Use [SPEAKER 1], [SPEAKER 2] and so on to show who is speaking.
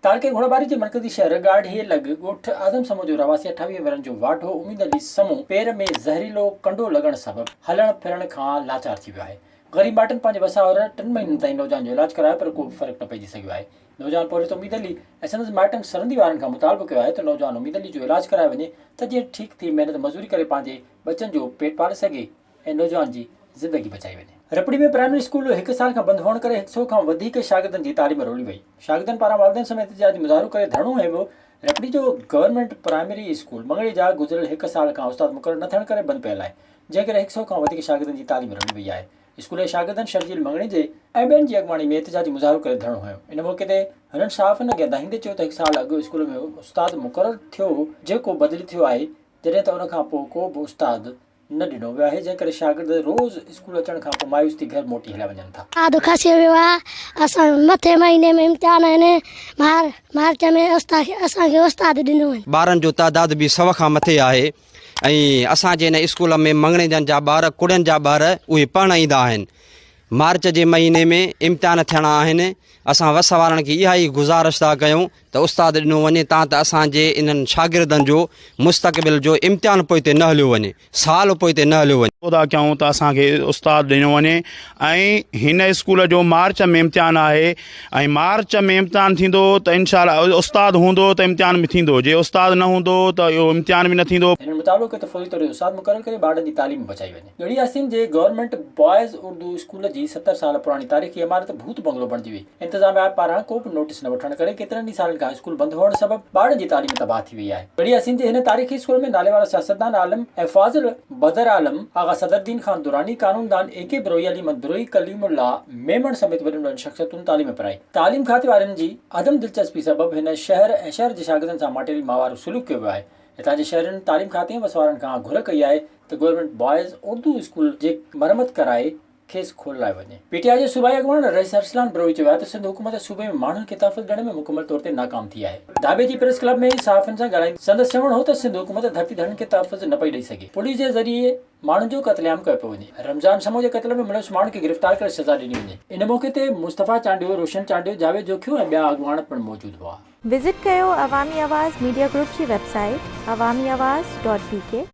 [SPEAKER 1] तालके घोड़ाबारी जे मरकज़ी शहर गाढ़ी लॻ ॻोठ आज़म समूह जो रवासी 28 वरनि जो वाढो उमीद अली समूह पेर में ज़हरीलो कंडो लॻण सबबि हलण फिरण खां लाचार थी वियो आहे। ग़रीब माइटनि पंहिंजे वसावर 3 महीननि ताईं नौजवान जो इलाज करायो पर को फ़र्क़ु न पइजी सघियो आहे। नौजवान पहुरे त उमीद अली ऐं संदसि माइटनि सरहदी वारनि खां मुतालबो कयो आहे त नौजवान उमीद अली जो इलाज करायो वञे त जीअं ठीकु थी महिनत मज़ूरी करे पंहिंजे बचनि जो पेट पाले सघे ऐं नौजवान जी ज़िंदगी बचाई वञे। रपड़ी में प्राइमरी स्कूल 1 साल खां बंदि हुअण करे 100 खां वधीक शागिर्दनि जी तालीम रोली वई। शागिर्दनि पारां वालिदैन समेत एहतिजाजी मुज़ाहिरो करे धरणो हंयो। रपड़ी जो गवर्नमेंट प्राइमरी स्कूल मंगड़ी जा गुज़िरियल 1 साल खां उस्ताद मुक़ररु न थियण करे बंदि पियल आहे, जंहिं करे 100 खां वधीक शागिर्दनि जी तालीम रोली वई आहे। स्कूल जे शागिर्दनि शर्जील मंगड़ी जे ऐं ॿियनि जी अॻवानी में एहतिजाजी मुज़ाहिरो करे धरणो हंयो। इन मौक़े ते हुननि शाफ़िन खे दाहींदे चयो त 1 साल अॻु स्कूल में उस्ताद मुक़ररु थियो जेको बदिली थियो आहे, जॾहिं त उन खां पोइ को बि उस्ताद न ॾिनो वियो आहे, जंहिं करे शागिर्द रोज़ स्कूल अचण खां पोइ मायूस थी घर मोटी हलिया वञनि था।
[SPEAKER 2] ॾाढो खसी वियो आहे। असां मथे महीने में इम्तिहान आहिनि, मार्च में असांखे उस्ताद ॾिनो आहिनि।
[SPEAKER 3] ॿारनि जो तइदाद बि 100 खां मथे आहे ऐं असांजे हिन स्कूल में मंगणे जा ॿार कुड़ियनि जा ॿार उहे पढ़ण ईंदा आहिनि। मार्च जे महीने में इम्तिहान थियणा आहिनि। असां वस वारनि खे इहा ई गुज़ारिश था कयूं त उस्ताद ॾिनो वञे तां त असांजे इन्हनि शागिर्दनि जो मुस्तक़बिल जो इम्तिहान पोइ हिते न हलियो वञे, साल पोइ हिते न हलियो वञे।
[SPEAKER 4] ख़ुदा कयूं त असांखे उस्ताद ॾिनो वञे ऐं हिन स्कूल जो मार्च में इम्तिहान आहे ऐं मार्च में इम्तिहान थींदो त इंशाअल्लाह उस्ताद हूंदो त इम्तिहान बि थींदो, जे उस्ताद न हूंदो त इहो इम्तिहान बि न थींदो।
[SPEAKER 1] हिन मुताबिक़ त फौरी तौर ते उस्ताद मुक़ररु करे ॿारनि जी तालीम बचाई वञे। गढ़ी यासीन जे गवर्नमेंट बॉयज़ उर्दू स्कूल जी 70 साल पुराणी तारीख़ी इमारत भूत बंगलो बणिजी वई। इंतज़ामिया पारां को बि नोटिस न वठण करे केतिरनि ई सालनि खां स्कूल बंदि हुअण सबबि ॿारनि जी तालीम तबाह थी वई आहे। गढ़ी यासीन जे हिन तारीख़ी स्कूल में नाले वारा सियासतदान आलम ऐं फाज़िल बदर आलम, आगा सदरुद्दीन खान दुरानी, कानूनदान AK बरोई, अली मदबरोई, कलीमुल्लाह मेमण समेत वॾियुनि शख़्सियतुनि तालीम पढ़ाई। तालीम खाते वारनि जी अदम दिलचस्पी सबबि हिन शहर ऐं शहर जे शागिर्दनि सां माटेरी मावारो सुलूक कयो वियो आहे। हितां जे शहरनि तालीम खाते वसवारनि खां घुर कई आहे त गवर्नमेंट बॉयज़ उर्दू स्कूल जे मरम्मत कराए खेसि खोलाए वञे। PTI जे सूबाई अॻवान रईस अरसलान बरोई चयो आहे त सिंध हुकूमत सूबे में माण्हुनि खे तहफ़्फ़ुज़ ॾियण में मुकमल तौर ते नाकाम थी आहे। दाबे जी प्रेस क्लब में सहाफ़ियुनि सां ॻाल्हाईंदे संदसि चवणु हो त सिंध हुकूमत धरती धड़नि खे तहफ़्फ़ुज़ न पई ॾेई सघे। पुलिस जे ज़रिए माण्हुनि जो क़त्लेआम कयो पियो वञे। रमज़ान समूह जे क़त्ल में मुलविस माण्हुनि खे गिरफ़्तार करे सज़ा ॾिनी वञे। इन मौक़े ते मुस्तफ़ा चांडियो, रोशन चांडियो, जावेद जोखियो ऐं ॿिया अॻवान पिणु मौजूदु हुआ।
[SPEAKER 5] विज़िट कयो अवामी आवाज़ मीडिया ग्रुप जी वेबसाइट awamiawaz.pk।